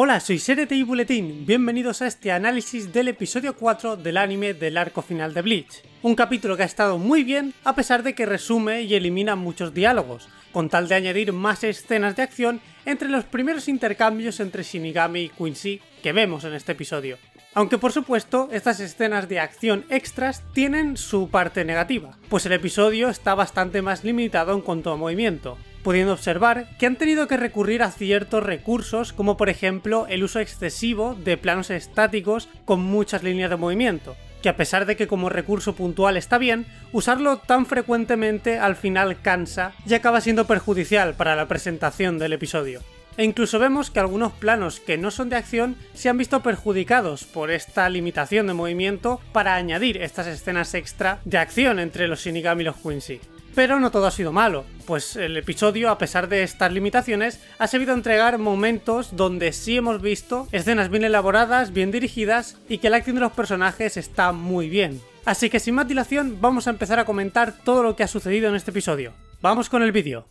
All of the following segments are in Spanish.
Hola, soy SereTI Bulletin, bienvenidos a este análisis del episodio 4 del anime del arco final de Bleach. Un capítulo que ha estado muy bien, a pesar de que resume y elimina muchos diálogos, con tal de añadir más escenas de acción entre los primeros intercambios entre Shinigami y Quincy que vemos en este episodio. Aunque por supuesto, estas escenas de acción extras tienen su parte negativa, pues el episodio está bastante más limitado en cuanto a movimiento, pudiendo observar que han tenido que recurrir a ciertos recursos como por ejemplo el uso excesivo de planos estáticos con muchas líneas de movimiento, que a pesar de que como recurso puntual está bien, usarlo tan frecuentemente al final cansa y acaba siendo perjudicial para la presentación del episodio. E incluso vemos que algunos planos que no son de acción se han visto perjudicados por esta limitación de movimiento para añadir estas escenas extra de acción entre los Shinigami y los Quincy. Pero no todo ha sido malo, pues el episodio, a pesar de estas limitaciones, ha sabido entregar momentos donde sí hemos visto escenas bien elaboradas, bien dirigidas y que el acting de los personajes está muy bien. Así que sin más dilación, vamos a empezar a comentar todo lo que ha sucedido en este episodio. ¡Vamos con el vídeo!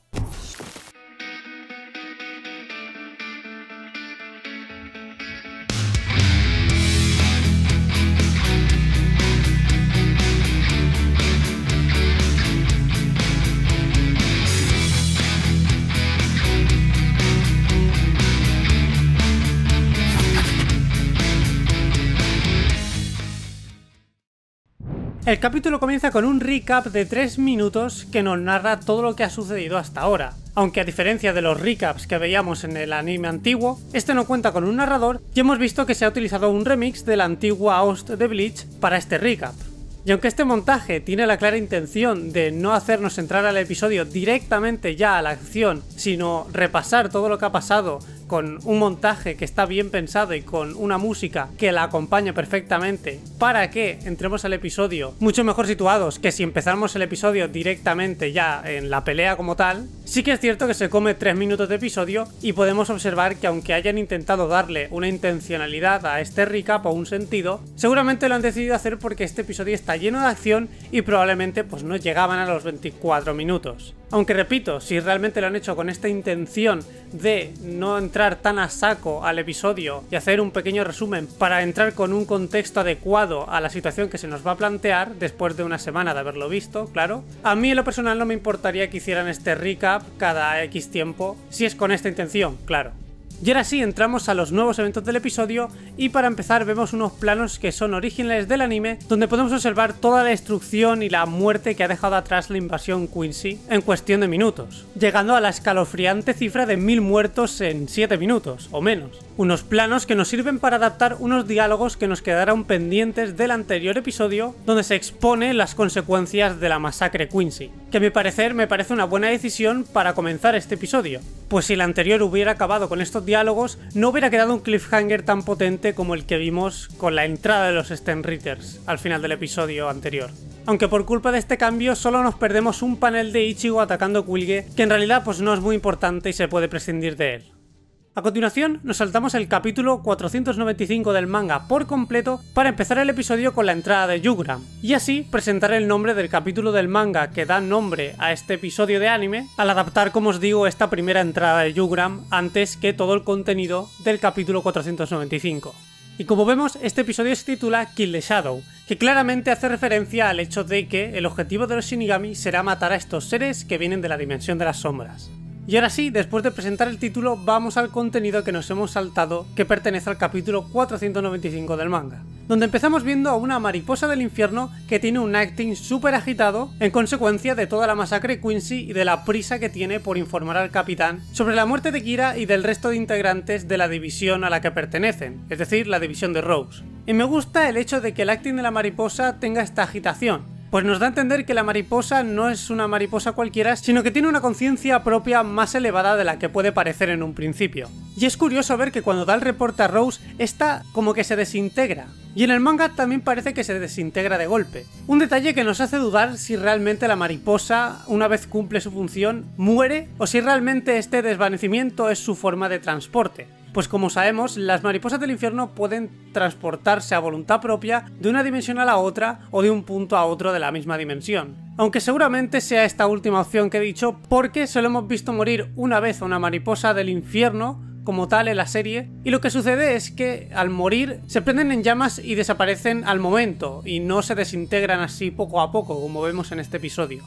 El capítulo comienza con un recap de 3 minutos que nos narra todo lo que ha sucedido hasta ahora. Aunque a diferencia de los recaps que veíamos en el anime antiguo, este no cuenta con un narrador y hemos visto que se ha utilizado un remix de la antigua host de Bleach para este recap. Y aunque este montaje tiene la clara intención de no hacernos entrar al episodio directamente ya a la acción, sino repasar todo lo que ha pasado con un montaje que está bien pensado y con una música que la acompaña perfectamente para que entremos al episodio mucho mejor situados que si empezáramos el episodio directamente ya en la pelea como tal, sí que es cierto que se come 3 minutos de episodio y podemos observar que aunque hayan intentado darle una intencionalidad a este recap o un sentido, seguramente lo han decidido hacer porque este episodio está lleno de acción y probablemente pues no llegaban a los 24 minutos. Aunque repito, si realmente lo han hecho con esta intención de no entrar tan a saco al episodio y hacer un pequeño resumen para entrar con un contexto adecuado a la situación que se nos va a plantear después de una semana de haberlo visto, claro, a mí en lo personal no me importaría que hicieran este recap cada X tiempo, si es con esta intención, claro. Y ahora sí, entramos a los nuevos eventos del episodio y para empezar vemos unos planos que son originales del anime donde podemos observar toda la destrucción y la muerte que ha dejado atrás la invasión Quincy en cuestión de minutos, llegando a la escalofriante cifra de 1000 muertos en 7 minutos o menos. Unos planos que nos sirven para adaptar unos diálogos que nos quedaron pendientes del anterior episodio donde se expone las consecuencias de la masacre Quincy, que a mi parecer me parece una buena decisión para comenzar este episodio, pues si el anterior hubiera acabado con estos diálogos no hubiera quedado un cliffhanger tan potente como el que vimos con la entrada de los Stenritters al final del episodio anterior. Aunque por culpa de este cambio solo nos perdemos un panel de Ichigo atacando Quilge que en realidad pues no es muy importante y se puede prescindir de él. A continuación nos saltamos el capítulo 495 del manga por completo para empezar el episodio con la entrada de Yugram, y así presentar el nombre del capítulo del manga que da nombre a este episodio de anime al adaptar, como os digo, esta primera entrada de Yugram antes que todo el contenido del capítulo 495. Y como vemos, este episodio se titula Kill the Shadow, que claramente hace referencia al hecho de que el objetivo de los Shinigami será matar a estos seres que vienen de la dimensión de las sombras. Y ahora sí, después de presentar el título, vamos al contenido que nos hemos saltado, que pertenece al capítulo 495 del manga, donde empezamos viendo a una mariposa del infierno que tiene un acting súper agitado en consecuencia de toda la masacre Quincy y de la prisa que tiene por informar al capitán sobre la muerte de Kira y del resto de integrantes de la división a la que pertenecen, es decir, la división de Rose. Y me gusta el hecho de que el acting de la mariposa tenga esta agitación, pues nos da a entender que la mariposa no es una mariposa cualquiera, sino que tiene una conciencia propia más elevada de la que puede parecer en un principio. Y es curioso ver que cuando da el reporte a Rose, esta como que se desintegra. Y en el manga también parece que se desintegra de golpe. Un detalle que nos hace dudar si realmente la mariposa, una vez cumple su función, muere o si realmente este desvanecimiento es su forma de transporte. Pues como sabemos, las mariposas del infierno pueden transportarse a voluntad propia de una dimensión a la otra o de un punto a otro de la misma dimensión. Aunque seguramente sea esta última opción que he dicho porque solo hemos visto morir una vez a una mariposa del infierno como tal en la serie, y lo que sucede es que al morir se prenden en llamas y desaparecen al momento, y no se desintegran así poco a poco como vemos en este episodio.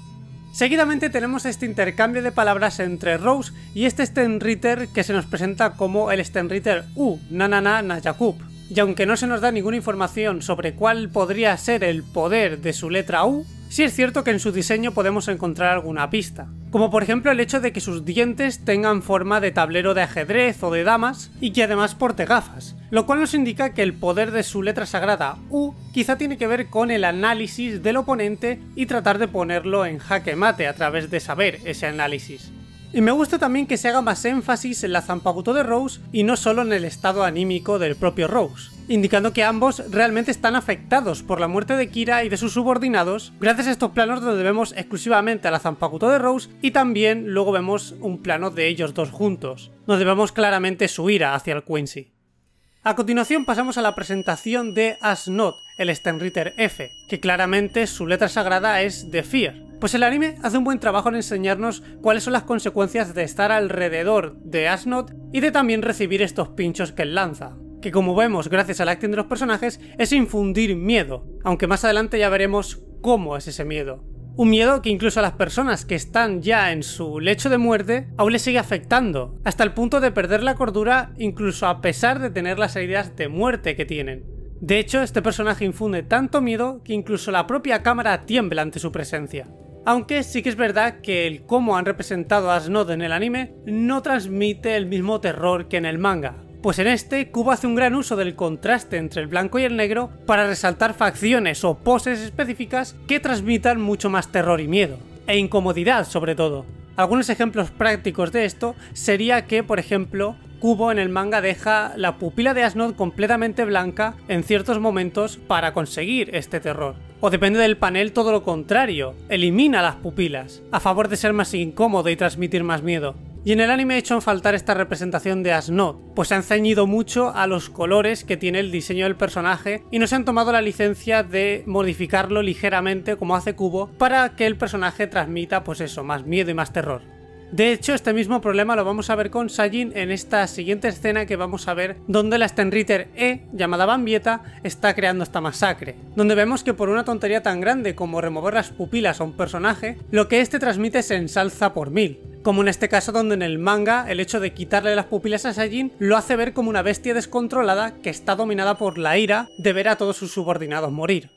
Seguidamente tenemos este intercambio de palabras entre Rose y este Stenritter que se nos presenta como el Stenritter U, Nanana Nayakub. Y aunque no se nos da ninguna información sobre cuál podría ser el poder de su letra U, sí es cierto que en su diseño podemos encontrar alguna pista. Como por ejemplo el hecho de que sus dientes tengan forma de tablero de ajedrez o de damas y que además porte gafas, lo cual nos indica que el poder de su letra sagrada U quizá tiene que ver con el análisis del oponente y tratar de ponerlo en jaque mate a través de saber ese análisis. Y me gusta también que se haga más énfasis en la Zanpakuto de Rose y no solo en el estado anímico del propio Rose, indicando que ambos realmente están afectados por la muerte de Kira y de sus subordinados, gracias a estos planos donde vemos exclusivamente a la Zanpakuto de Rose y también luego vemos un plano de ellos dos juntos, donde vemos claramente su ira hacia el Quincy. A continuación pasamos a la presentación de Asnod, el Stenritter F, que claramente su letra sagrada es The Fear. Pues el anime hace un buen trabajo en enseñarnos cuáles son las consecuencias de estar alrededor de Asnod y de también recibir estos pinchos que él lanza, que como vemos gracias al acting de los personajes es infundir miedo, aunque más adelante ya veremos cómo es ese miedo. Un miedo que incluso a las personas que están ya en su lecho de muerte aún les sigue afectando, hasta el punto de perder la cordura incluso a pesar de tener las heridas de muerte que tienen. De hecho, este personaje infunde tanto miedo que incluso la propia cámara tiembla ante su presencia. Aunque sí que es verdad que el cómo han representado a Asnod en el anime no transmite el mismo terror que en el manga. Pues en este, Kubo hace un gran uso del contraste entre el blanco y el negro para resaltar facciones o poses específicas que transmitan mucho más terror y miedo, e incomodidad sobre todo. Algunos ejemplos prácticos de esto sería que, por ejemplo, Kubo en el manga deja la pupila de Asnod completamente blanca en ciertos momentos para conseguir este terror. O depende del panel todo lo contrario, elimina las pupilas, a favor de ser más incómodo y transmitir más miedo. Y en el anime he hecho en faltar esta representación de Asnod, pues se han ceñido mucho a los colores que tiene el diseño del personaje y no se han tomado la licencia de modificarlo ligeramente como hace Kubo para que el personaje transmita pues eso, más miedo y más terror. De hecho, este mismo problema lo vamos a ver con Sajin en esta siguiente escena que vamos a ver, donde la Stenritter E, llamada Bambieta, está creando esta masacre, donde vemos que por una tontería tan grande como remover las pupilas a un personaje, lo que este transmite se ensalza por 1000, como en este caso donde en el manga el hecho de quitarle las pupilas a Sajin lo hace ver como una bestia descontrolada que está dominada por la ira de ver a todos sus subordinados morir.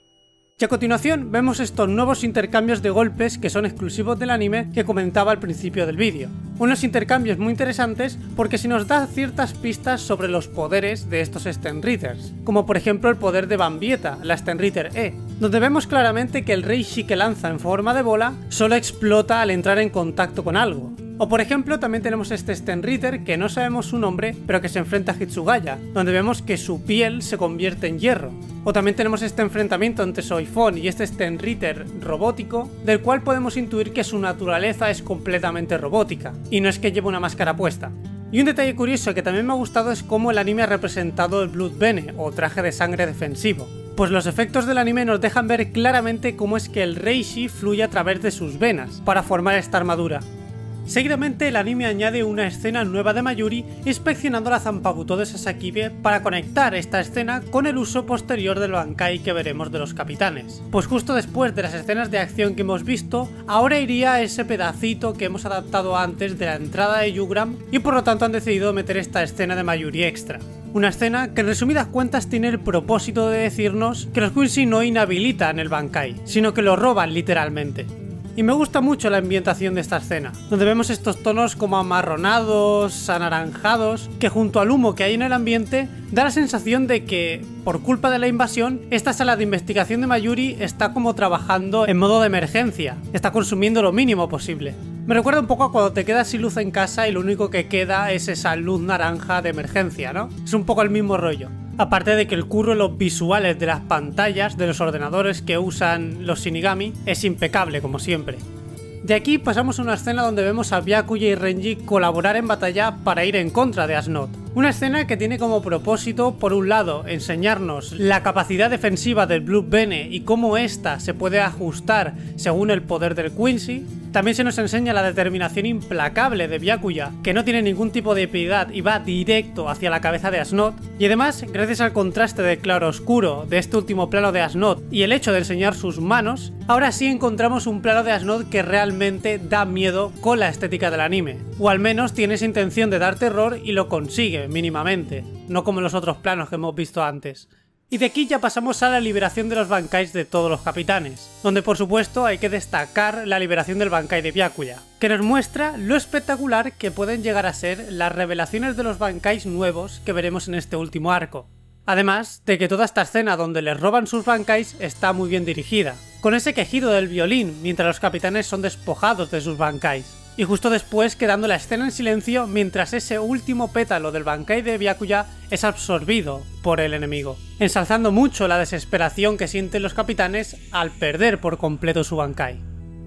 Y a continuación vemos estos nuevos intercambios de golpes que son exclusivos del anime que comentaba al principio del vídeo. Unos intercambios muy interesantes porque se nos da ciertas pistas sobre los poderes de estos Stenritters, como por ejemplo el poder de Bambieta, la Stenritter E, donde vemos claramente que el Reishi que lanza en forma de bola solo explota al entrar en contacto con algo. O por ejemplo también tenemos este Stenritter que no sabemos su nombre pero que se enfrenta a Hitsugaya, donde vemos que su piel se convierte en hierro. O también tenemos este enfrentamiento entre Soifon y este Stenritter robótico, del cual podemos intuir que su naturaleza es completamente robótica, y no es que lleve una máscara puesta. Y un detalle curioso que también me ha gustado es cómo el anime ha representado el Blood Bene, o traje de sangre defensivo. Pues los efectos del anime nos dejan ver claramente cómo es que el Reishi fluye a través de sus venas, para formar esta armadura. Seguidamente el anime añade una escena nueva de Mayuri inspeccionando la Zanpakuto de Sasakibe para conectar esta escena con el uso posterior del Bankai que veremos de los capitanes. Pues justo después de las escenas de acción que hemos visto, ahora iría ese pedacito que hemos adaptado antes de la entrada de Yugram y por lo tanto han decidido meter esta escena de Mayuri extra. Una escena que en resumidas cuentas tiene el propósito de decirnos que los Quincy no inhabilitan el Bankai, sino que lo roban literalmente. Y me gusta mucho la ambientación de esta escena, donde vemos estos tonos como amarronados, anaranjados, que junto al humo que hay en el ambiente, da la sensación de que, por culpa de la invasión, esta sala de investigación de Mayuri está como trabajando en modo de emergencia, está consumiendo lo mínimo posible. Me recuerda un poco a cuando te quedas sin luz en casa y lo único que queda es esa luz naranja de emergencia, ¿no? Es un poco el mismo rollo. Aparte de que el curro en los visuales de las pantallas de los ordenadores que usan los Shinigami es impecable como siempre. De aquí pasamos a una escena donde vemos a Byakuya y Renji colaborar en batalla para ir en contra de Asnod. Una escena que tiene como propósito, por un lado, enseñarnos la capacidad defensiva del Blood Bene y cómo ésta se puede ajustar según el poder del Quincy, También se nos enseña la determinación implacable de Byakuya, que no tiene ningún tipo de piedad y va directo hacia la cabeza de Asnod, y además, gracias al contraste de claro-oscuro de este último plano de Asnod y el hecho de enseñar sus manos, ahora sí encontramos un plano de Asnod que realmente da miedo con la estética del anime, o al menos tiene esa intención de dar terror y lo consigue mínimamente, no como los otros planos que hemos visto antes. Y de aquí ya pasamos a la liberación de los bankais de todos los capitanes, donde por supuesto hay que destacar la liberación del bankai de Byakuya, que nos muestra lo espectacular que pueden llegar a ser las revelaciones de los bankais nuevos que veremos en este último arco. Además de que toda esta escena donde les roban sus bankais está muy bien dirigida, con ese quejido del violín mientras los capitanes son despojados de sus bankais. Y justo después quedando la escena en silencio mientras ese último pétalo del bankai de Byakuya es absorbido por el enemigo, ensalzando mucho la desesperación que sienten los capitanes al perder por completo su bankai.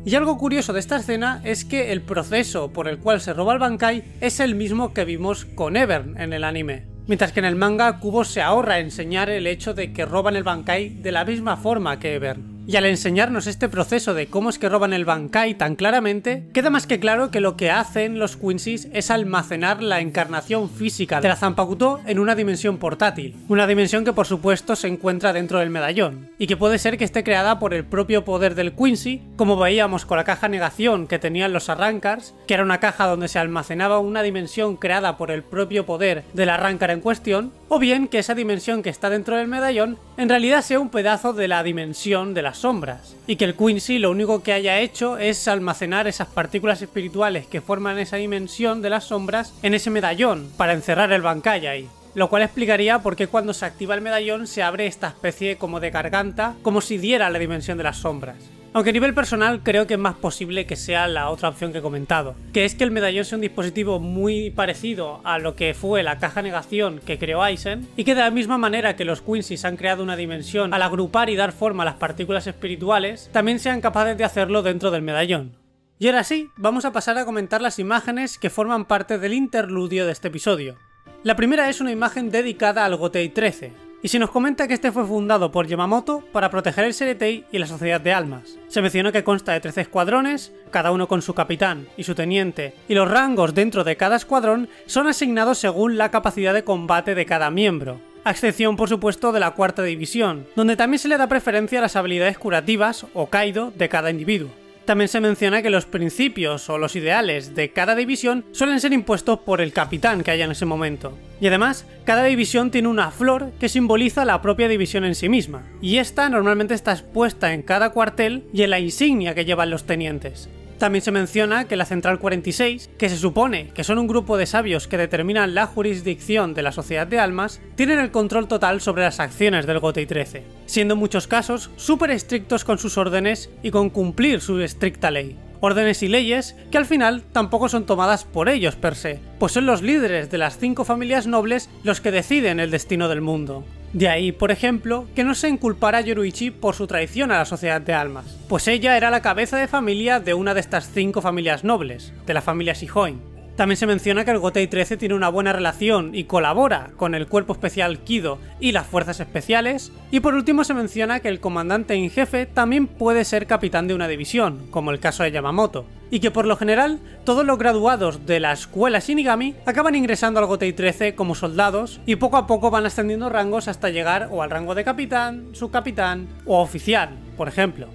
Y algo curioso de esta escena es que el proceso por el cual se roba el bankai es el mismo que vimos con Evern en el anime, mientras que en el manga Kubo se ahorra enseñar el hecho de que roban el bankai de la misma forma que Evern. Y al enseñarnos este proceso de cómo es que roban el bankai tan claramente, queda más que claro que lo que hacen los Quincy's es almacenar la encarnación física de la Zanpakuto en una dimensión portátil, una dimensión que por supuesto se encuentra dentro del medallón, y que puede ser que esté creada por el propio poder del Quincy, como veíamos con la caja negación que tenían los Arrancars, que era una caja donde se almacenaba una dimensión creada por el propio poder del Arrancar en cuestión, o bien que esa dimensión que está dentro del medallón en realidad sea un pedazo de la dimensión de las sombras, y que el Quincy lo único que haya hecho es almacenar esas partículas espirituales que forman esa dimensión de las sombras en ese medallón para encerrar el bankai ahí. Lo cual explicaría por qué cuando se activa el medallón se abre esta especie como de garganta, como si diera la dimensión de las sombras. Aunque a nivel personal creo que es más posible que sea la otra opción que he comentado, que es que el medallón sea un dispositivo muy parecido a lo que fue la caja negación que creó Aizen, y que de la misma manera que los Quincy's han creado una dimensión al agrupar y dar forma a las partículas espirituales, también sean capaces de hacerlo dentro del medallón. Y ahora sí, vamos a pasar a comentar las imágenes que forman parte del interludio de este episodio. La primera es una imagen dedicada al Gotei 13, y se nos comenta que este fue fundado por Yamamoto para proteger el Seretei y la Sociedad de Almas. Se menciona que consta de 13 escuadrones, cada uno con su capitán y su teniente, y los rangos dentro de cada escuadrón son asignados según la capacidad de combate de cada miembro, a excepción por supuesto de la cuarta división, donde también se le da preferencia a las habilidades curativas o Kaido de cada individuo. También se menciona que los principios o los ideales de cada división suelen ser impuestos por el capitán que haya en ese momento. Y además, cada división tiene una flor que simboliza la propia división en sí misma, y esta normalmente está expuesta en cada cuartel y en la insignia que llevan los tenientes. También se menciona que la Central 46, que se supone que son un grupo de sabios que determinan la jurisdicción de la Sociedad de Almas, tienen el control total sobre las acciones del Gotei 13, siendo en muchos casos súper estrictos con sus órdenes y con cumplir su estricta ley. Órdenes y leyes que al final tampoco son tomadas por ellos per se, pues son los líderes de las 5 familias nobles los que deciden el destino del mundo. De ahí, por ejemplo, que no se inculpara a Yoruichi por su traición a la Sociedad de Almas, pues ella era la cabeza de familia de una de estas 5 familias nobles, de la familia Shihoin. También se menciona que el Gotei 13 tiene una buena relación y colabora con el Cuerpo Especial Kido y las Fuerzas Especiales, y por último se menciona que el comandante en jefe también puede ser capitán de una división, como el caso de Yamamoto, y que por lo general todos los graduados de la escuela Shinigami acaban ingresando al Gotei 13 como soldados y poco a poco van ascendiendo rangos hasta llegar o al rango de capitán, subcapitán o oficial, por ejemplo.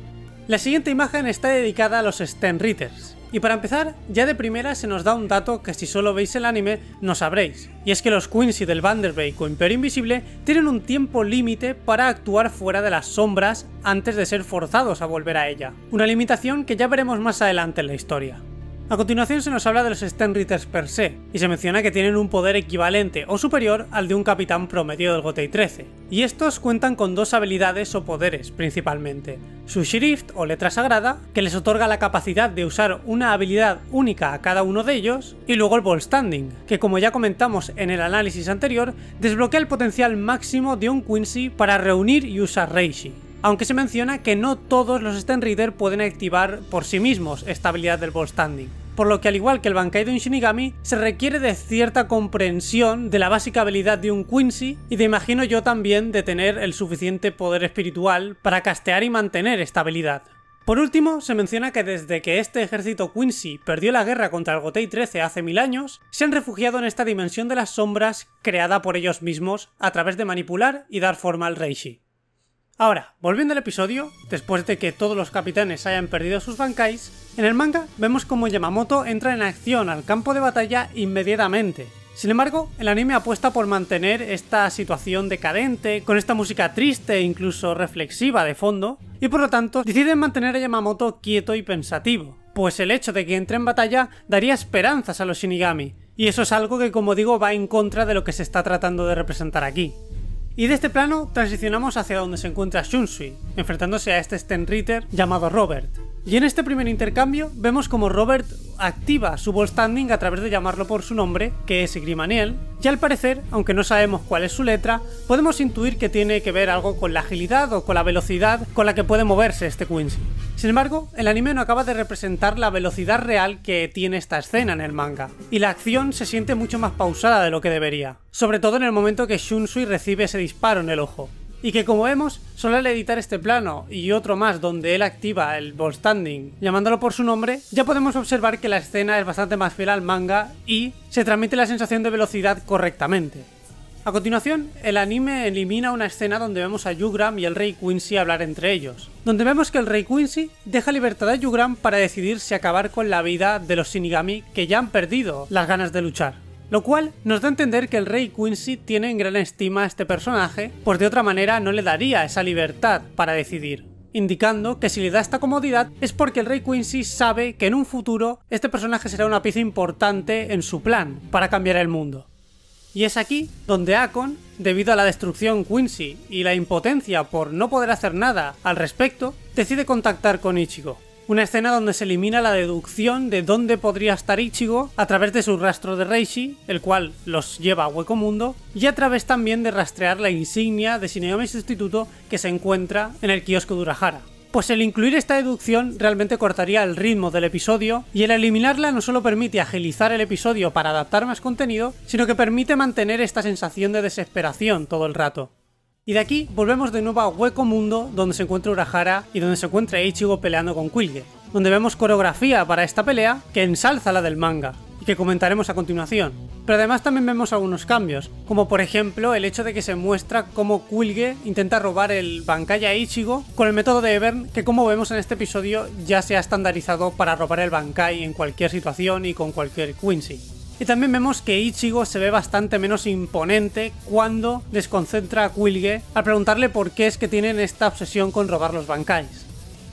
La siguiente imagen está dedicada a los Stenritters. Y para empezar, ya de primera se nos da un dato que si solo veis el anime no sabréis, y es que los Quincy del Vanderbeek o Imperio Invisible tienen un tiempo límite para actuar fuera de las sombras antes de ser forzados a volver a ella, una limitación que ya veremos más adelante en la historia. A continuación se nos habla de los Stenritters per se, y se menciona que tienen un poder equivalente o superior al de un capitán promedio del Gotei 13, y estos cuentan con 2 habilidades o poderes principalmente: su Shrift o letra sagrada, que les otorga la capacidad de usar una habilidad única a cada uno de ellos, y luego el Ball Standing, que como ya comentamos en el análisis anterior, desbloquea el potencial máximo de un Quincy para reunir y usar Reishi. Aunque se menciona que no todos los Stenritter pueden activar por sí mismos esta habilidad del Ball Standing, por lo que al igual que el Bankai de un Shinigami, se requiere de cierta comprensión de la básica habilidad de un Quincy y de, imagino yo también, de tener el suficiente poder espiritual para castear y mantener esta habilidad. Por último, se menciona que desde que este ejército Quincy perdió la guerra contra el Gotei 13 hace 1000 años, se han refugiado en esta dimensión de las sombras creada por ellos mismos a través de manipular y dar forma al Reishi. Ahora, volviendo al episodio, después de que todos los capitanes hayan perdido sus bankais, en el manga vemos como Yamamoto entra en acción al campo de batalla inmediatamente. Sin embargo, el anime apuesta por mantener esta situación decadente, con esta música triste e incluso reflexiva de fondo, y por lo tanto deciden mantener a Yamamoto quieto y pensativo, pues el hecho de que entre en batalla daría esperanzas a los Shinigami, y eso es algo que, como digo, va en contra de lo que se está tratando de representar aquí. Y de este plano transicionamos hacia donde se encuentra Shunsui, enfrentándose a este Stenritter llamado Robert. Y en este primer intercambio vemos como Robert activa su ball standing a través de llamarlo por su nombre, que es Grimaniel, y al parecer, aunque no sabemos cuál es su letra, podemos intuir que tiene que ver algo con la agilidad o con la velocidad con la que puede moverse este Quincy. Sin embargo, el anime no acaba de representar la velocidad real que tiene esta escena en el manga, y la acción se siente mucho más pausada de lo que debería, sobre todo en el momento que Shunsui recibe ese disparo en el ojo. Y que, como vemos, solo al editar este plano y otro más donde él activa el ball standing llamándolo por su nombre, ya podemos observar que la escena es bastante más fiel al manga y se transmite la sensación de velocidad correctamente. A continuación, el anime elimina una escena donde vemos a Yugram y el Rey Quincy hablar entre ellos, donde vemos que el Rey Quincy deja libertad a Yugram para decidir si acabar con la vida de los Shinigami que ya han perdido las ganas de luchar. Lo cual nos da a entender que el Rey Quincy tiene en gran estima a este personaje, pues de otra manera no le daría esa libertad para decidir, indicando que si le da esta comodidad es porque el Rey Quincy sabe que en un futuro este personaje será una pieza importante en su plan para cambiar el mundo. Y es aquí donde Akon, debido a la destrucción Quincy y la impotencia por no poder hacer nada al respecto, decide contactar con Ichigo. Una escena donde se elimina la deducción de dónde podría estar Ichigo a través de su rastro de Reishi, el cual los lleva a Hueco Mundo, y a través también de rastrear la insignia de Shinigami Sustituto que se encuentra en el kiosco de Urahara. Pues el incluir esta deducción realmente cortaría el ritmo del episodio, y el eliminarla no solo permite agilizar el episodio para adaptar más contenido, sino que permite mantener esta sensación de desesperación todo el rato. Y de aquí volvemos de nuevo a Hueco Mundo, donde se encuentra Urahara y donde se encuentra Ichigo peleando con Quilge, donde vemos coreografía para esta pelea que ensalza la del manga, y que comentaremos a continuación. Pero además también vemos algunos cambios, como por ejemplo el hecho de que se muestra cómo Quilge intenta robar el Bankai a Ichigo con el método de Evern, que como vemos en este episodio ya se ha estandarizado para robar el Bankai en cualquier situación y con cualquier Quincy. Y también vemos que Ichigo se ve bastante menos imponente cuando desconcentra a Quilge al preguntarle por qué es que tienen esta obsesión con robar los Bankais.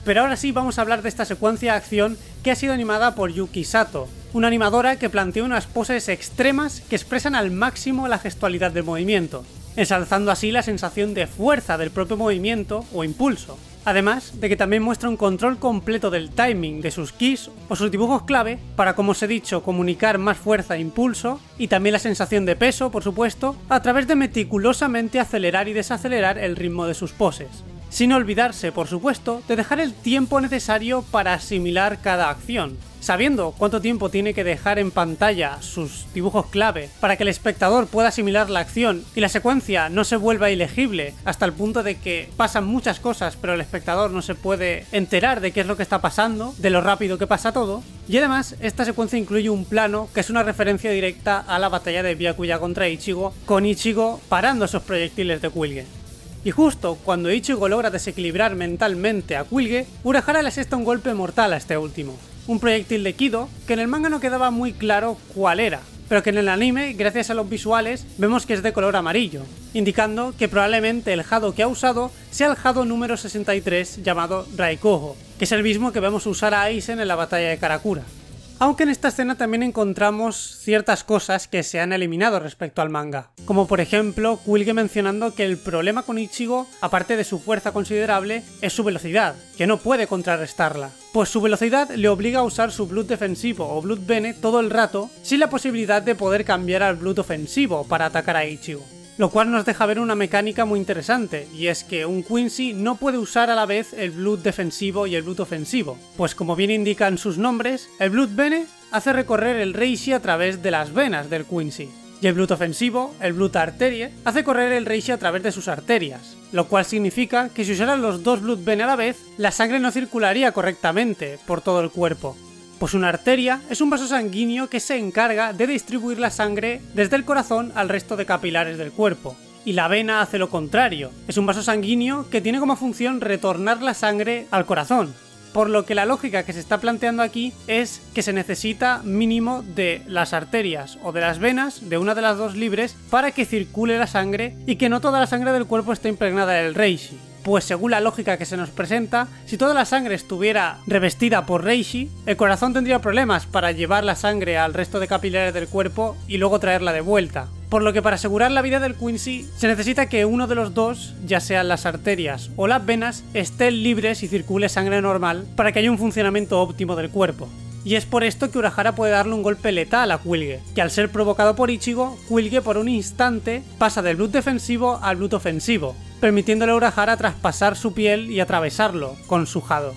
Pero ahora sí vamos a hablar de esta secuencia de acción que ha sido animada por Yuki Sato, una animadora que plantea unas poses extremas que expresan al máximo la gestualidad del movimiento, ensalzando así la sensación de fuerza del propio movimiento o impulso. Además de que también muestra un control completo del timing de sus keys o sus dibujos clave para, como os he dicho, comunicar más fuerza e impulso, y también la sensación de peso, por supuesto, a través de meticulosamente acelerar y desacelerar el ritmo de sus poses. Sin olvidarse, por supuesto, de dejar el tiempo necesario para asimilar cada acción, sabiendo cuánto tiempo tiene que dejar en pantalla sus dibujos clave para que el espectador pueda asimilar la acción y la secuencia no se vuelva ilegible hasta el punto de que pasan muchas cosas pero el espectador no se puede enterar de qué es lo que está pasando, de lo rápido que pasa todo. Y además, esta secuencia incluye un plano que es una referencia directa a la batalla de Byakuya contra Ichigo, con Ichigo parando esos proyectiles de Quilge. Y justo cuando Ichigo logra desequilibrar mentalmente a Quilge, Urahara le asesta un golpe mortal a este último. Un proyectil de Kido que en el manga no quedaba muy claro cuál era, pero que en el anime, gracias a los visuales, vemos que es de color amarillo, indicando que probablemente el Hado que ha usado sea el Hado número 63 llamado Raikoho, que es el mismo que vemos usar a Aizen en la batalla de Karakura. Aunque en esta escena también encontramos ciertas cosas que se han eliminado respecto al manga, como por ejemplo Quilge mencionando que el problema con Ichigo, aparte de su fuerza considerable, es su velocidad, que no puede contrarrestarla, pues su velocidad le obliga a usar su Blood defensivo o Blood Bene todo el rato, sin la posibilidad de poder cambiar al Blood ofensivo para atacar a Ichigo. Lo cual nos deja ver una mecánica muy interesante, y es que un Quincy no puede usar a la vez el Blood defensivo y el Blood ofensivo, pues como bien indican sus nombres, el Blood Bene hace recorrer el Reishi a través de las venas del Quincy, Y el Blood ofensivo, el Blood Arterie, hace correr el Reishi a través de sus arterias, lo cual significa que si usaran los dos Blood Bene a la vez, la sangre no circularía correctamente por todo el cuerpo. Pues una arteria es un vaso sanguíneo que se encarga de distribuir la sangre desde el corazón al resto de capilares del cuerpo. Y la vena hace lo contrario, es un vaso sanguíneo que tiene como función retornar la sangre al corazón. Por lo que la lógica que se está planteando aquí es que se necesita mínimo de las arterias o de las venas, de una de las dos libres, para que circule la sangre y que no toda la sangre del cuerpo esté impregnada del Reishi. Pues según la lógica que se nos presenta, si toda la sangre estuviera revestida por Reishi, el corazón tendría problemas para llevar la sangre al resto de capilares del cuerpo y luego traerla de vuelta. Por lo que para asegurar la vida del Quincy se necesita que uno de los dos, ya sean las arterias o las venas, estén libres y circule sangre normal para que haya un funcionamiento óptimo del cuerpo. Y es por esto que Urahara puede darle un golpe letal a Killua, que al ser provocado por Ichigo, Killua por un instante pasa del Blood defensivo al Blood ofensivo, permitiéndole a Urahara traspasar su piel y atravesarlo con su Hado.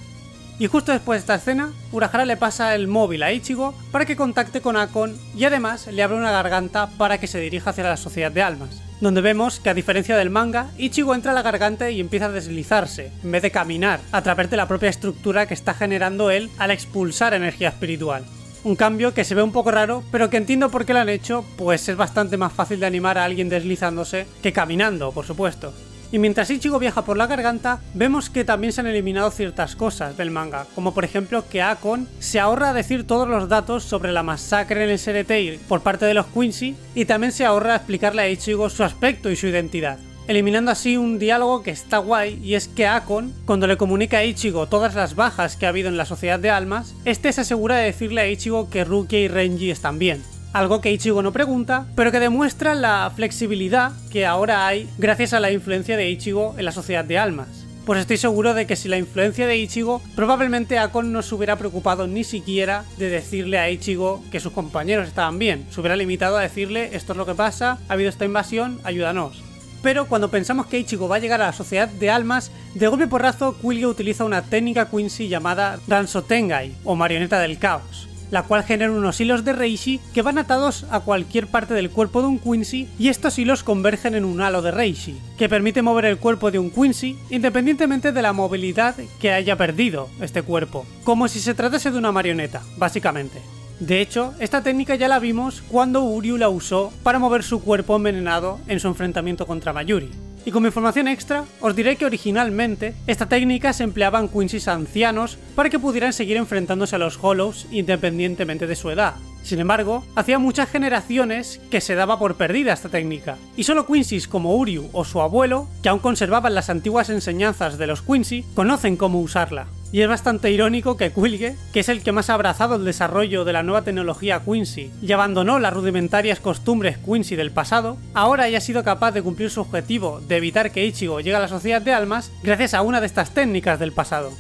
Y justo después de esta escena, Urahara le pasa el móvil a Ichigo para que contacte con Akon y además le abre una garganta para que se dirija hacia la Sociedad de Almas, donde vemos que a diferencia del manga, Ichigo entra a la garganta y empieza a deslizarse, en vez de caminar, a través de la propia estructura que está generando él al expulsar energía espiritual. Un cambio que se ve un poco raro, pero que entiendo por qué lo han hecho, pues es bastante más fácil de animar a alguien deslizándose que caminando, por supuesto. Y mientras Ichigo viaja por la garganta, vemos que también se han eliminado ciertas cosas del manga, como por ejemplo que Akon se ahorra decir todos los datos sobre la masacre en el Sereteir por parte de los Quincy y también se ahorra explicarle a Ichigo su aspecto y su identidad, eliminando así un diálogo que está guay, y es que Akon, cuando le comunica a Ichigo todas las bajas que ha habido en la Sociedad de Almas, este se asegura de decirle a Ichigo que Rukia y Renji están bien. Algo que Ichigo no pregunta, pero que demuestra la flexibilidad que ahora hay gracias a la influencia de Ichigo en la Sociedad de Almas. Pues estoy seguro de que sin la influencia de Ichigo, probablemente Akon no se hubiera preocupado ni siquiera de decirle a Ichigo que sus compañeros estaban bien. Se hubiera limitado a decirle: esto es lo que pasa, ha habido esta invasión, ayúdanos. Pero cuando pensamos que Ichigo va a llegar a la Sociedad de Almas, de golpe porrazo Killua utiliza una técnica Quincy llamada Ransotengai, o marioneta del caos, la cual genera unos hilos de Reishi que van atados a cualquier parte del cuerpo de un Quincy, y estos hilos convergen en un halo de Reishi, que permite mover el cuerpo de un Quincy independientemente de la movilidad que haya perdido este cuerpo, como si se tratase de una marioneta, básicamente. De hecho, esta técnica ya la vimos cuando Uryu la usó para mover su cuerpo envenenado en su enfrentamiento contra Mayuri. Y como información extra, os diré que originalmente esta técnica se empleaba en Quincy's ancianos para que pudieran seguir enfrentándose a los Hollows independientemente de su edad. Sin embargo, hacía muchas generaciones que se daba por perdida esta técnica, y solo Quincy's como Uryu o su abuelo, que aún conservaban las antiguas enseñanzas de los Quincy, conocen cómo usarla. Y es bastante irónico que Killua, que es el que más ha abrazado el desarrollo de la nueva tecnología Quincy y abandonó las rudimentarias costumbres Quincy del pasado, ahora haya sido capaz de cumplir su objetivo de evitar que Ichigo llegue a la Sociedad de Almas gracias a una de estas técnicas del pasado.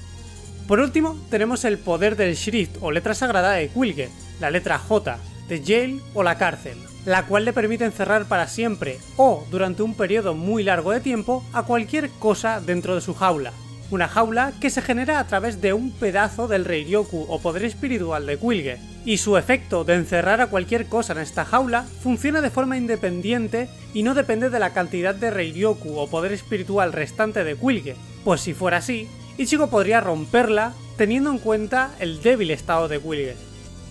Por último, tenemos el poder del Shrift o letra sagrada de Killua, la letra J, de Jail o la cárcel, la cual le permite encerrar para siempre o durante un periodo muy largo de tiempo a cualquier cosa dentro de su jaula. Una jaula que se genera a través de un pedazo del Reiryoku o poder espiritual de Killua, y su efecto de encerrar a cualquier cosa en esta jaula funciona de forma independiente y no depende de la cantidad de Reiryoku o poder espiritual restante de Killua, pues si fuera así, Ichigo podría romperla teniendo en cuenta el débil estado de Killua.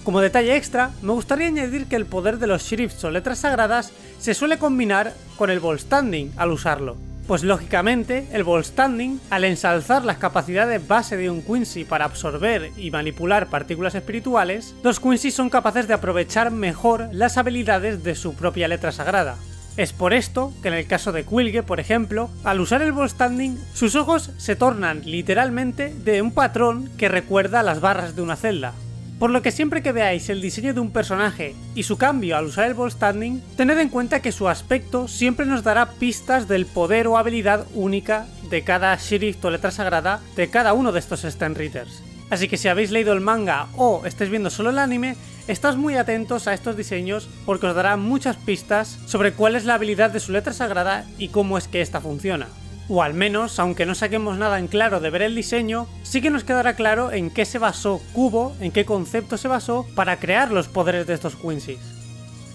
Como detalle extra, me gustaría añadir que el poder de los Shrifts o letras sagradas se suele combinar con el Ball Standing al usarlo. Pues lógicamente, el Ball Standing, al ensalzar las capacidades base de un Quincy para absorber y manipular partículas espirituales, los Quincy son capaces de aprovechar mejor las habilidades de su propia letra sagrada. Es por esto que en el caso de Killua, por ejemplo, al usar el Ball Standing, sus ojos se tornan literalmente de un patrón que recuerda a las barras de una celda. Por lo que siempre que veáis el diseño de un personaje y su cambio al usar el Ball Standing, tened en cuenta que su aspecto siempre nos dará pistas del poder o habilidad única de cada Shrift o letra sagrada de cada uno de estos Stenritters. Así que si habéis leído el manga o estáis viendo solo el anime, estad muy atentos a estos diseños porque os darán muchas pistas sobre cuál es la habilidad de su letra sagrada y cómo es que esta funciona. O al menos, aunque no saquemos nada en claro de ver el diseño, sí que nos quedará claro en qué se basó Kubo, en qué concepto se basó para crear los poderes de estos Quincy's.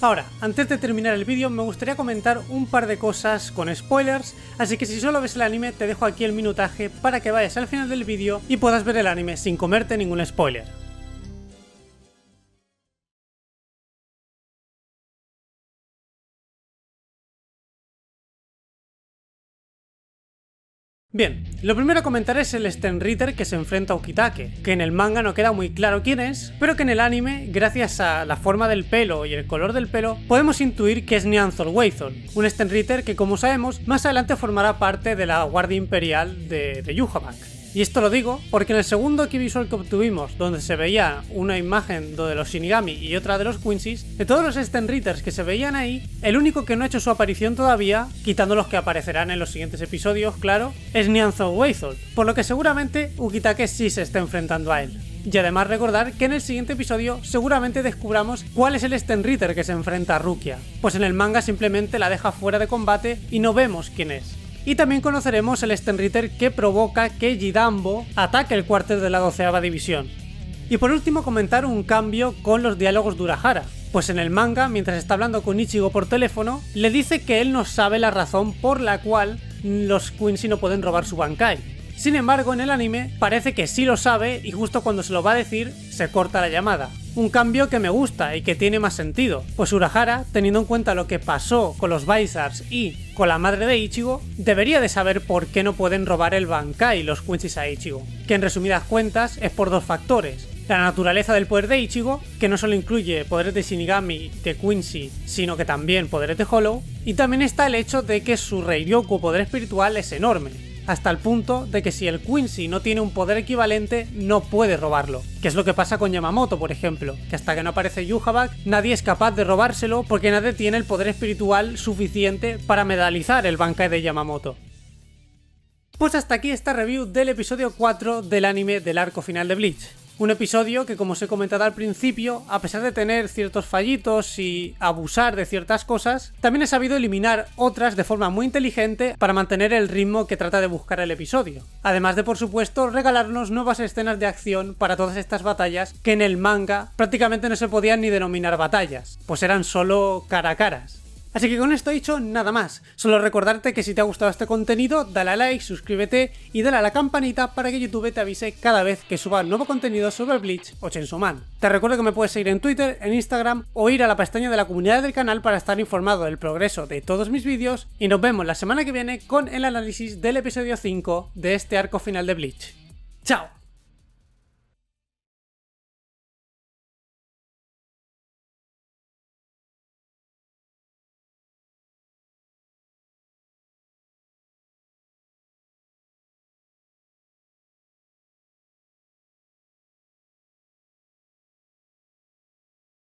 Ahora, antes de terminar el vídeo me gustaría comentar un par de cosas con spoilers, así que si solo ves el anime te dejo aquí el minutaje para que vayas al final del vídeo y puedas ver el anime sin comerte ningún spoiler. Bien, lo primero a comentar es el Stenritter que se enfrenta a Ukitake, que en el manga no queda muy claro quién es, pero que en el anime, gracias a la forma del pelo y el color del pelo, podemos intuir que es Nianzor Weithol, un Stenritter que, como sabemos, más adelante formará parte de la Guardia Imperial de Yhwach. Y esto lo digo porque en el segundo key visual que obtuvimos, donde se veía una imagen de los Shinigami y otra de los Quincy's, de todos los Stenritters que se veían ahí, el único que no ha hecho su aparición todavía, quitando los que aparecerán en los siguientes episodios, claro, es Nianzor Weithol, por lo que seguramente Ukitake sí se está enfrentando a él. Y además recordar que en el siguiente episodio seguramente descubramos cuál es el Stenritter que se enfrenta a Rukia, pues en el manga simplemente la deja fuera de combate y no vemos quién es. Y también conoceremos el Stenritter que provoca que Jidambo ataque el cuartel de la 12ª división. Y por último comentar un cambio con los diálogos de Urahara, pues en el manga, mientras está hablando con Ichigo por teléfono, le dice que él no sabe la razón por la cual los Quincy no pueden robar su Bankai. Sin embargo, en el anime parece que sí lo sabe y justo cuando se lo va a decir, se corta la llamada. Un cambio que me gusta y que tiene más sentido, pues Urahara, teniendo en cuenta lo que pasó con los Vizars y con la madre de Ichigo, debería de saber por qué no pueden robar el Bankai los Quincy a Ichigo, que en resumidas cuentas es por dos factores. La naturaleza del poder de Ichigo, que no solo incluye poderes de Shinigami, de Quincy, sino que también poderes de Hollow, y también está el hecho de que su Reiryoku poder espiritual es enorme, hasta el punto de que si el Quincy no tiene un poder equivalente, no puede robarlo, que es lo que pasa con Yamamoto, por ejemplo, que hasta que no aparece Yhwach, nadie es capaz de robárselo porque nadie tiene el poder espiritual suficiente para medalizar el Bankai de Yamamoto. Pues hasta aquí esta review del episodio 4 del anime del arco final de Bleach. Un episodio que, como os he comentado al principio, a pesar de tener ciertos fallitos y abusar de ciertas cosas, también he sabido eliminar otras de forma muy inteligente para mantener el ritmo que trata de buscar el episodio. Además de, por supuesto, regalarnos nuevas escenas de acción para todas estas batallas que en el manga prácticamente no se podían ni denominar batallas, pues eran solo cara a caras. Así que con esto dicho, nada más. Solo recordarte que si te ha gustado este contenido, dale a like, suscríbete y dale a la campanita para que YouTube te avise cada vez que suba nuevo contenido sobre Bleach o Chainsaw Man. Te recuerdo que me puedes seguir en Twitter, en Instagram o ir a la pestaña de la comunidad del canal para estar informado del progreso de todos mis vídeos y nos vemos la semana que viene con el análisis del episodio 5 de este arco final de Bleach. ¡Chao!